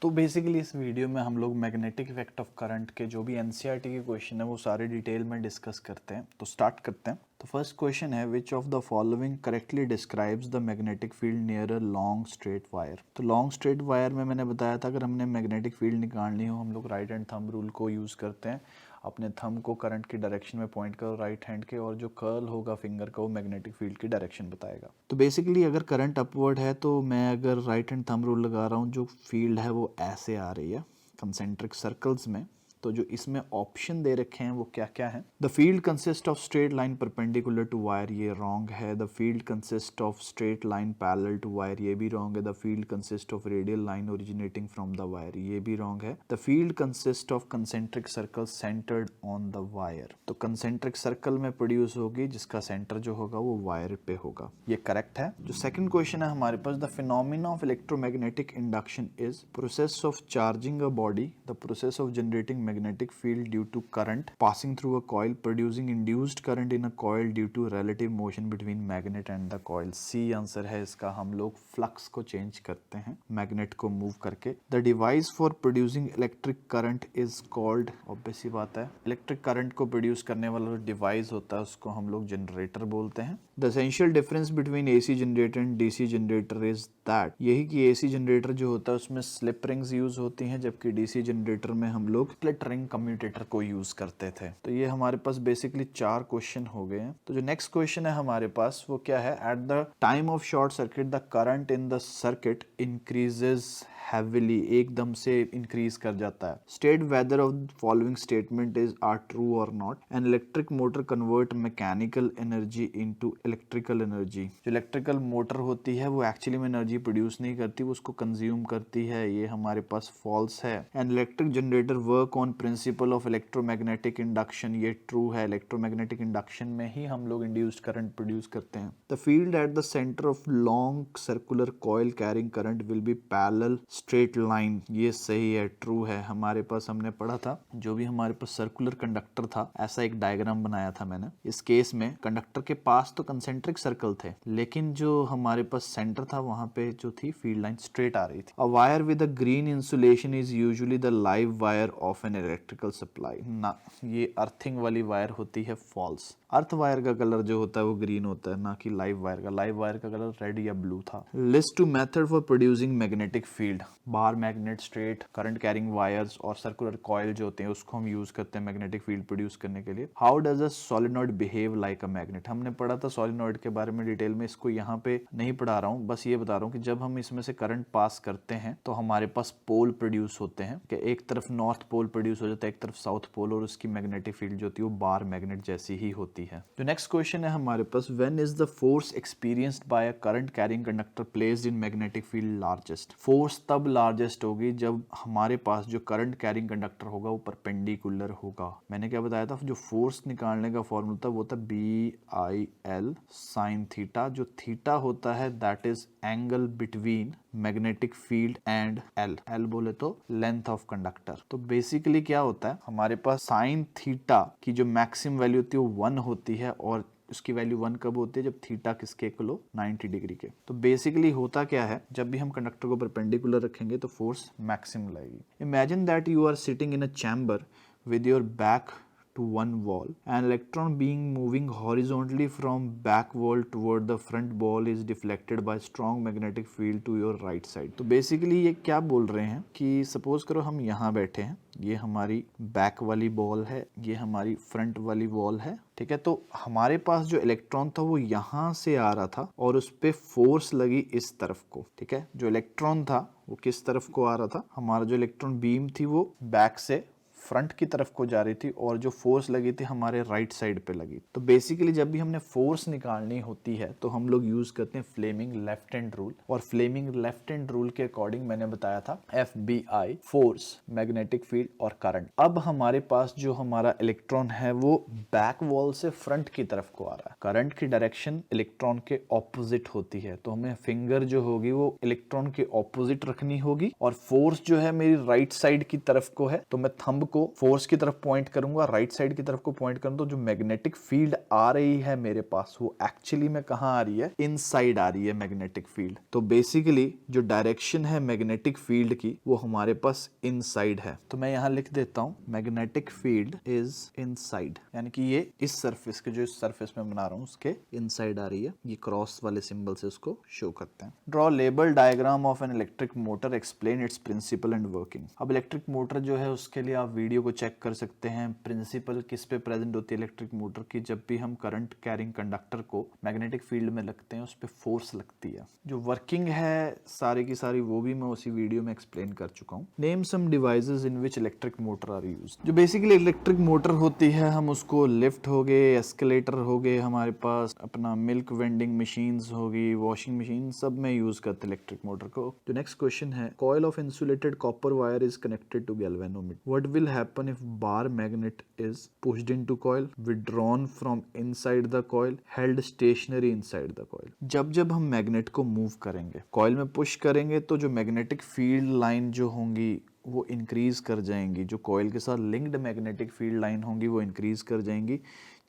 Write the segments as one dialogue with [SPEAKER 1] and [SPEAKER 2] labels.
[SPEAKER 1] तो बेसिकली इस वीडियो में हम लोग मैग्नेटिक इफेक्ट ऑफ करंट के जो भी एनसीईआरटी के क्वेश्चन है वो सारे डिटेल में डिस्कस करते हैं। तो स्टार्ट करते हैं। तो फर्स्ट क्वेश्चन है which of the following correctly describes the magnetic field near a long straight wire. तो लॉन्ग स्ट्रेट वायर में मैंने बताया था अगर हमने मैग्नेटिक फील्ड निकालनी हो हम लोग राइट हैंड थंब रूल को यूज़ करते हैं। अपने थंब को करंट की डायरेक्शन में पॉइंट करो राइट हैंड के, और जो कर्ल होगा फिंगर का वो मैग्नेटिक फील्ड की डायरेक्शन बताएगा। तो बेसिकली अगर करंट अपवर्ड है तो मैं अगर राइट हैंड थंब रूल लगा रहा हूँ, जो फील्ड है वो ऐसे आ रही है कंसेंट्रिक सर्कल्स में। तो जो इसमें ऑप्शन दे रखे हैं वो क्या क्या है। The field consist of straight line perpendicular to wire, ये रॉन्ग है। The field consist of straight line parallel to wire, ये भी रॉन्ग है। The field consist of radial line originating from the wire, ये भी रॉन्ग है। The field consist of concentric circle centred on the wire, तो concentric circle में produce होगी जिसका सेंटर जो होगा वो वायर पे होगा, ये करेक्ट है। जो सेकंड क्वेश्चन है हमारे पास, the phenomena of electromagnetic induction is process of charging a body, the process of generating magnetic field due to current passing through a coil producing induced current in a coil due to relative motion between magnet and the coil। C answer है इसका। हम लोग flux को change करते हैं magnet को move करके। The device for producing electric current is called, obvious सी बात है इलेक्ट्रिक करंट को प्रोड्यूस करने वाला जो डिवाइस होता है उसको हम लोग जनरेटर बोलते हैं। The essential difference between AC generator and DC generator is that, यही कि एसी जनरेटर जो होता है उसमें स्लिप रिंग्स यूज होती हैं जबकि डीसी जनरेटर में हम लोग स्प्लिट रिंग कम्यूटेटर को यूज करते थे। तो ये हमारे पास बेसिकली 4 क्वेश्चन हो गए हैं। तो जो नेक्स्ट क्वेश्चन है हमारे पास वो क्या है, at the time of short circuit the current in the circuit increases heavily, एकदम से इंक्रीज कर जाता है। State whether of following statement is are true और not. An electric motor convert mechanical energy into electrical energy, जो electrical motor होती है वो एक्चुअली में एनर्जी प्रोड्यूस नहीं करती, वो उसको कंज्यूम करती है, ये हमारे पास फॉल्स है। An electric generator work on principle of electromagnetic induction, ये ट्रू है। इलेक्ट्रोमैग्नेटिक इंडक्शन में ही हम लोग इंड्यूस्ड करंट प्रोड्यूस करते हैं। The field at the centre of long circular coil carrying current will be parallel straight line, ये सही है, ट्रू है। हमारे पास हमने पढ़ा था जो भी हमारे पास सर्कुलर कंडक्टर था ऐसा एक डायग्राम बनाया था मैंने। इस केस में कंडक्टर के पास तो कंसेंट्रिक सर्कल थे लेकिन जो हमारे पास सेंटर था वहां पे जो थी फील्ड लाइन स्ट्रेट आ रही थी। A wire with a green insulation is usually the live wire of an electrical supply, ना ये अर्थिंग वाली वायर होती है, फॉल्स। अर्थ वायर का कलर जो होता है वो ग्रीन होता है, ना कि लाइव वायर का। लाइव वायर का कलर रेड या ब्लू था। List two method for producing magnetic field, bar magnet, straight current carrying wires और सर्कुलर कॉइल जो होते हैं उसको हम यूज करते हैं मैग्नेटिक फील्ड प्रोड्यूस करने के लिए। How does a solenoid behave like a magnet, हमने पढ़ा था सोलेनॉइड के बारे में डिटेल में, इसको यहाँ पे नहीं पढ़ा रहा हूँ, बस ये बता रहा हूँ कि जब हम इसमें से करंट पास करते हैं तो हमारे पास पोल प्रोड्यूस होते हैं कि एक तरफ नॉर्थ पोल प्रोड्यूस हो जाता है, एक तरफ साउथ पोल, और उसकी मैग्नेटिक फील्ड जो होती है वो बार मैग्नेट जैसी ही होती है। जो नेक्स्ट क्वेश्चन है हमारे पास, when is the force experienced by a current carrying conductor placed in magnetic field largest, force तब लार्जेस्ट होगी जब हमारे पास जो करंट कैरिंग कंडक्टर होगा वो परपेंडिकुलर होगा। मैंने क्या बताया था, जो फोर्स निकालने का फॉर्मूला था वो था BIL साइन थीटा, जो थीटा होता है that is angle between magnetic field and L बोले तो लेंथ ऑफ कंडक्टर। तो बेसिकली क्या होता है, हमारे पास साइन थीटा की जो मैक्सिमम वैल्यू होती है वो 1 होती है, और उसकी वैल्यू 1 कब होती है, जब थीटा किसके इक्वल हो, 90 डिग्री के। तो बेसिकली होता क्या है, जब भी हम कंडक्टर को परपेंडिकुलर रखेंगे तो फोर्स मैक्सिमम लगेगी। Imagine that you are sitting in a chamber with your back to one wall, an electron being moving horizontally from back wall toward the front wall is deflected by strong magnetic field to your right side। तो basically ये क्या बोल रहे हैं कि suppose करो हम यहाँ बैठे हैं, ये हमारी बैक वाली बॉल है, ये हमारी फ्रंट वाली वॉल है, ठीक है। तो हमारे पास जो इलेक्ट्रॉन था वो यहाँ से आ रहा था और उस पे फोर्स लगी इस तरफ को, ठीक है। जो इलेक्ट्रॉन था वो किस तरफ को आ रहा था, हमारा जो इलेक्ट्रॉन बीम थी वो बैक से फ्रंट की तरफ को जा रही थी, और जो फोर्स लगी थी हमारे राइट साइड पे लगी। तो बेसिकली जब भी हमने फोर्स निकालनी होती है तो हम लोग यूज करते हैं फ्लेमिंग लेफ्ट हैंड रूल, और फ्लेमिंग लेफ्ट हैंड रूल के अकॉर्डिंग मैंने बताया था FBI, फोर्स, मैग्नेटिक फील्ड और करंट। अब हमारे पास जो हमारा इलेक्ट्रॉन है वो बैक वॉल से फ्रंट की तरफ को आ रहा है, करंट की डायरेक्शन इलेक्ट्रॉन के ऑपोजिट होती है, तो हमें फिंगर जो होगी वो इलेक्ट्रॉन के ऑपोजिट रखनी होगी, और फोर्स जो है मेरी राइट साइड की तरफ को है तो मैं थंब को फोर्स की तरफ पॉइंट करूंगा, राइट साइड की तरफ को पॉइंट करूं, तो जो मैग्नेटिक फील्ड आ रही है मेरे पास वो एक्चुअली में कहाँ आ रही है, इनसाइड आ रही है मैग्नेटिक फील्ड। तो बेसिकली जो डायरेक्शन है मैग्नेटिक फील्ड की वो हमारे पास इनसाइड है। तो मैं यहाँ लिख देता हूँ मैग्नेटिक फील्ड इज इनसाइड, यानी कि ये इस सरफेस के, जो इस सरफेस में बना रहा हूँ उसके इनसाइड आ रही है। ये क्रॉस वाले सिंबल से उसको शो करते हैं। Draw label diagram of an electric motor, explain its principle and working. अब इलेक्ट्रिक मोटर जो है उसके लिए आप वीडियो को चेक कर सकते हैं। प्रिंसिपल किस पे प्रेजेंट होती है इलेक्ट्रिक मोटर की, जब भी हम करंट कैरिंग कंडक्टर को मैग्नेटिक फील्ड में लगते हैं उस पर फोर्स लगती है। जो वर्किंग है सारी की सारी वो भी मैं उसी वीडियो में एक्सप्लेन कर चुका हूँ। Name some devices in which electric motor are use. जो बेसिकली इलेक्ट्रिक मोटर होती है, हम उसको लिफ्ट हो गए, एस्केलेटर हो गए, हमारे पास अपना मिल्क वेंडिंग मशीन्स होगी, वॉशिंग मशीन, सब में यूज करते हैं इलेक्ट्रिक मोटर को। जो नेक्स्ट क्वेश्चन है, coil of insulated copper wire is connected to galvanometer, what will happen if bar magnet is pushed into coil, withdrawn from inside the coil, held stationary inside the coil. जब जब हम magnet को move करेंगे, coil में push करेंगे, तो जो magnetic field line जो होंगी वो इंक्रीज कर जाएंगी। जो कॉइल के साथ लिंक्ड मैग्नेटिक फील्ड लाइन होंगी वो इंक्रीज कर जाएंगी,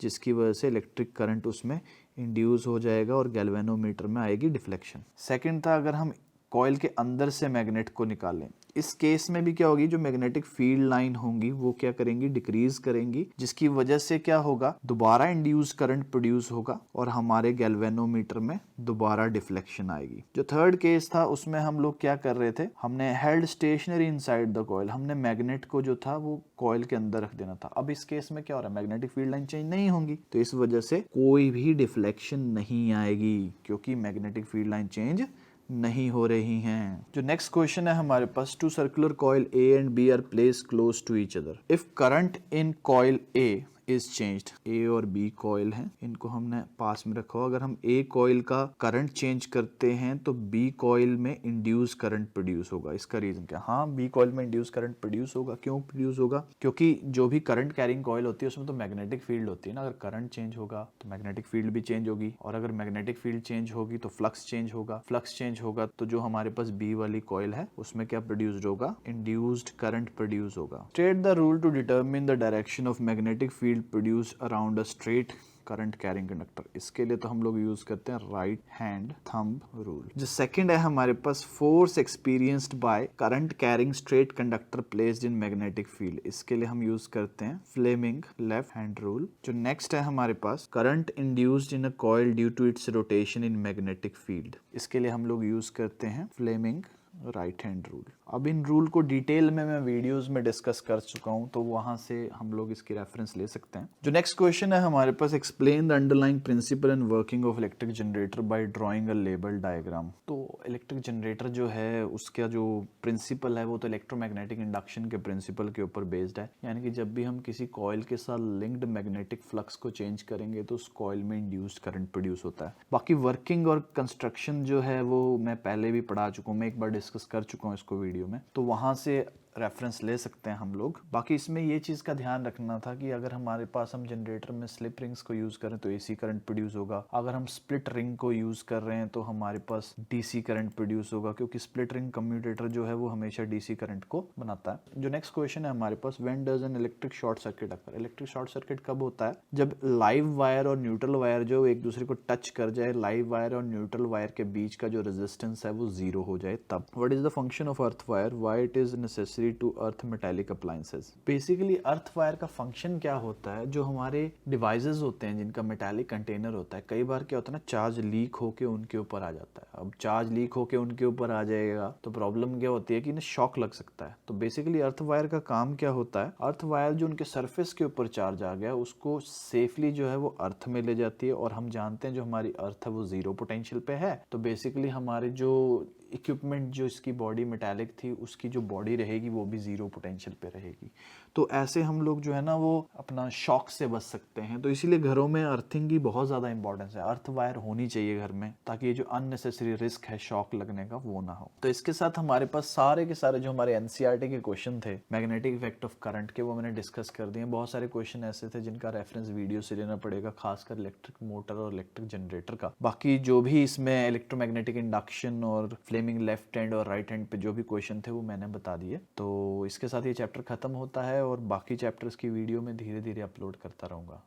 [SPEAKER 1] जिसकी वजह से इलेक्ट्रिक करंट उसमें इंड्यूस हो जाएगा और गैल्वेनोमीटर में आएगी डिफ्लेक्शन। सेकंड था, अगर हम कॉइल के अंदर से मैग्नेट को निकालें, इस केस में भी क्या होगी, जो मैग्नेटिक फील्ड लाइन होंगी वो क्या करेंगी, डिक्रीज करेंगी, जिसकी वजह से क्या होगा, दोबारा इंड्यूस करंट प्रोड्यूस होगा और हमारे गैल्वेनोमीटर में दोबारा डिफ्लेक्शन आएगी। जो थर्ड केस था उसमें हम लोग क्या कर रहे थे, हमने held stationary inside the coil, हमने मैग्नेट को जो था वो कॉइल के अंदर रख देना था। अब इस केस में क्या हो रहा है, मैग्नेटिक फील्ड लाइन चेंज नहीं होंगी, तो इस वजह से कोई भी डिफ्लेक्शन नहीं आएगी, क्योंकि मैग्नेटिक फील्ड लाइन चेंज नहीं हो रही हैं। जो नेक्स्ट क्वेश्चन है हमारे पास, two circular coil A and B are placed close to each other, if current in coil A is changed. A और बी कॉइल हैं, इनको हमने पास में रखा हो। अगर हम ए कॉइल का करंट चेंज करते हैं तो बी कॉइल में इंड्यूस करंट प्रोड्यूस होगा। इसका रीजन क्या, हाँ बी कॉइल में इंड्यूस करंट प्रोड्यूस होगा। क्यों प्रोड्यूस होगा, क्योंकि जो भी करंट कैरिंग कॉइल होती है उसमें तो मैग्नेटिक फील्ड होती है ना। अगर करंट चेंज होगा तो मैग्नेटिक फील्ड भी चेंज होगी, और अगर मैग्नेटिक फील्ड चेंज होगी तो फ्लक्स चेंज होगा, फ्लक्स चेंज होगा तो जो हमारे पास बी वाली कॉइल है उसमें क्या प्रोड्यूस्ड होगा, इंड्यूस्ड करंट प्रोड्यूस होगा। State the rule to determine the direction of magnetic field produce around a straight current carrying conductor. इसके लिए तो हम लोग यूज करते हैं राइट हैंड थंब रूल। जो सेकंड है हमारे पास, force experienced by current carrying straight conductor placed in magnetic field. इसके लिए हम यूज करते हैं फ्लेमिंग लेफ्ट हैंड रूल। जो नेक्स्ट है हमारे पास, current induced in a coil due to its rotation in magnetic field. इसके लिए हम लोग यूज करते हैं फ्लेमिंग राइट हैंड रूल। अब इन रूल को डिटेल में मैं वीडियोस में डिस्कस कर चुका हूं, तो वहां से हम लोग इसकी रेफरेंस ले सकते हैं। जो नेक्स्ट क्वेश्चन है हमारे पास, explain the underlying principle and working of electric generator by drawing a label diagram. तो इलेक्ट्रिक जनरेटर जो है उसका जो प्रिंसिपल है वो तो इलेक्ट्रोमैग्नेटिक इंडक्शन के प्रिंसिपल के ऊपर बेस्ड है। यानी कि जब भी हम किसी कॉइल के साथ लिंक्ड मैग्नेटिक फ्लक्स को चेंज करेंगे तो उस कॉइल में इंड्यूस्ड करंट प्रोड्यूस होता है। बाकी वर्किंग और कंस्ट्रक्शन जो है वो मैं पहले भी पढ़ा चुका हूँ, मैं एक बार डिस्कस कर चुका हूँ इसको वीडियो में, तो वहां से रेफरेंस ले सकते हैं हम लोग। बाकी इसमें ये चीज़ का ध्यान रखना था कि अगर हमारे पास हम जनरेटर में स्लिप रिंग्स को यूज़ करें तो एसी करंट प्रोड्यूस होगा, अगर हम स्प्लिट रिंग को यूज़ कर रहे हैं तो हमारे पास डीसी करंट प्रोड्यूस होगा, क्योंकि स्प्लिट रिंग कम्यूटेटर जो है वो हमेशा डीसी करंट को बनाता है। जो नेक्स्ट क्वेश्चन है हमारे पास, when does an electric short circuit occur. Electric short circuit कब होता है, जब लाइव वायर और न्यूट्रल वायर जो एक दूसरे को टच कर जाए, लाइव वायर और न्यूट्रल वायर के बीच का जो रेजिस्टेंस है वो जीरो हो जाए तब। What is the function of earth wire, why it is necessary to earth metallic appliances. Basically earth wire का फंक्शन क्या होता है, जो हमारे डिवाइसेस होते हैं जिनका मेटालिक कंटेनर होता है, कई बार क्या होता है ना, चार्ज लीक होके उनके ऊपर आ जाता है। अब चार्ज लीक होके उनके ऊपर आ जाएगा तो प्रॉब्लम क्या होती है कि ना शॉक लग सकता है। तो बेसिकली अर्थ वायर का काम क्या होता है, अर्थ वायर जो उनके सरफेस के ऊपर चार्ज आ गया उसको सेफली जो है वो अर्थ में ले जाती है, और हम जानते हैं जो हमारी अर्थ है वो जीरो पोटेंशियल पे है। तो बेसिकली हमारे जो इक्विपमेंट जो इसकी बॉडी मेटालिक थी उसकी जो बॉडी रहेगी वो भी जीरो पोटेंशियल पे रहेगी। तो ऐसे हम लोग जो है ना वो अपना शॉक से बच सकते हैं। तो इसीलिए घरों में अर्थिंग की बहुत ज़्यादा इंपॉर्टेंस है, अर्थ वायर होनी चाहिए घर में, ताकि ये जो अननेसेसरी अननेसेसरी रिस्क है शॉक लगने का वो ना हो। तो इसके साथ हमारे पास सारे के सारे जो हमारे एनसीईआरटी के क्वेश्चन थे मैग्नेटिक इफेक्ट ऑफ करंट के, वो मैंने डिस्कस कर दिए। बहुत सारे क्वेश्चन ऐसे थे जिनका रेफरेंस वीडियो से लेना पड़ेगा, खासकर इलेक्ट्रिक मोटर और इलेक्ट्रिक जनरेटर का। बाकी जो भी इसमें इलेक्ट्रोमैग्नेटिक इंडक्शन और फ्लेमिंग लेफ्ट हैंड और राइट हैंड पे जो भी क्वेश्चन थे वो मैंने बता दिए। तो इसके साथ ये चैप्टर खत्म होता है और बाकी चैप्टर्स की वीडियो में धीरे धीरे अपलोड करता रहूँगा।